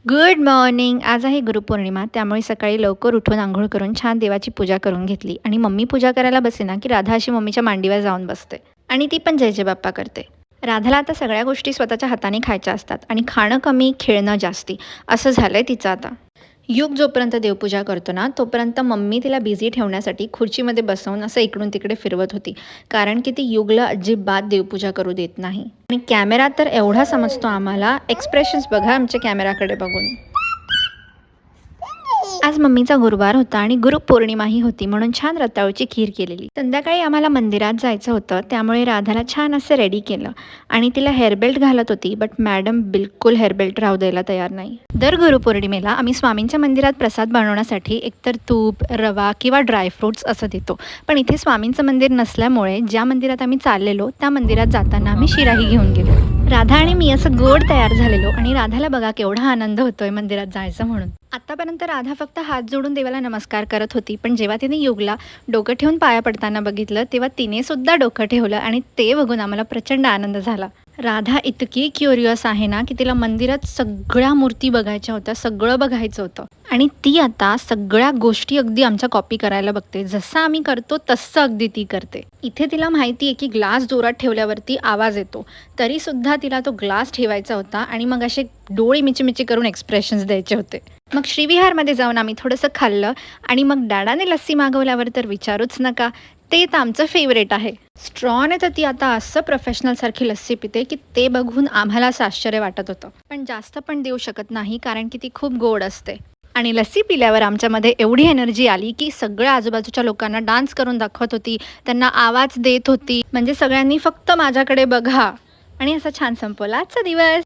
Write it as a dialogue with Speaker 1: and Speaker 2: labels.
Speaker 1: Good morning. आज आहे गुरुपौर्णिमा, त्यामुळे सकाळी लवकर उठून अंघोळ करून छान देवाची पूजा करून घेतली आणि मम्मी पूजा करायला बसे ना की राधा अशी मम्मीच्या मांडीवर जाऊन बसते आणि ती पण जय जय बाप्पा करते. राधाला आता सगळ्या गोष्टी स्वतःच्या हाताने खायच्या असतात आणि खाणं कमी, खेळणं जास्ती असं झालंय तिचं आता. युग जोपर्यंत देवपूजा करतो ना, तोपर्यंत मम्मी तिला बिझी ठेवण्यासाठी खुर्चीमध्ये बसवून असं इकडून तिकडे फिरवत होती. कारण की ती युगला अजिबात देवपूजा करू देत नाही. आणि कॅमेरा तर एवढा समजतो आम्हाला, एक्सप्रेशन्स बघा आमच्या कॅमेराकडे बघून. आज मम्मीचा गुरुवार होता आणि गुरुपौर्णिमाही होती, म्हणून छान रताळूची खीर केलेली. संध्याकाळी आम्हाला मंदिरात जायचं होतं, त्यामुळे राधाला छान असं रेडी केलं आणि तिला हेअरबेल्ट घालत होती, बट मॅडम बिलकुल हेअरबेल्ट राहू द्यायला तयार नाही. दर गुरुपौर्णिमेला आम्ही स्वामींच्या मंदिरात प्रसाद बनवण्यासाठी एकतर तूप, रवा किंवा ड्रायफ्रुट्स असं देतो. पण इथे स्वामींचं मंदिर नसल्यामुळे ज्या मंदिरात आम्ही चाललेलो त्या मंदिरात जाताना आम्ही शिराही घेऊन गेलो. राधा आणि मी असं गोड तयार झालेलो आणि राधाला बघा केवढा आनंद होतोय मंदिरात जायचं म्हणून. आतापर्यंत राधा फक्त हात जोडून देवाला नमस्कार करत होती, पण जेव्हा तिने युगला डोकं ठेवून पाया पडताना बघितलं, तेव्हा तिने सुद्धा डोकं ठेवलं आणि ते बघून आम्हाला प्रचंड आनंद झाला. राधा इतकी क्युरियस आहे ना, की तिला मंदिरात सगळ्या मूर्ती बघायच्या होत्या, सगळं बघायचं होतं आणि ती आता सगळ्या गोष्टी अगदी आमच्या कॉपी करायला बघते. जसं आम्ही करतो तसं अगदी ती करते. इथे तिला माहिती आहे की ग्लास जोरात ठेवल्यावरती आवाज येतो, तरीसुद्धा तिला तो ग्लास ठेवायचा होता आणि मग असे डोळे मिचमिची करून एक्सप्रेशन्स द्यायचे होते. मग श्रीविहारमध्ये जाऊन आम्ही थोडंसं खाल्लं आणि मग डॅडाने लस्सी मागवल्यावर तर विचारूच नका, ते तर आमचं फेवरेट आहे. स्ट्रॉने तर ती आता असं प्रोफेशनलसारखी लस्सी पिते की ते बघून आम्हालाच आश्चर्य वाटत होतं. पण जास्त पण देऊ शकत नाही, कारण की ती खूप गोड असते. आणि लस्सी पिल्यावर आमच्यामध्ये एवढी एनर्जी आली की सगळ्या आजूबाजूच्या लोकांना डान्स करून दाखवत होती, त्यांना आवाज देत होती. म्हणजे सगळ्यांनी फक्त माझ्याकडे बघा आणि असा छान संपवला आजचा दिवस.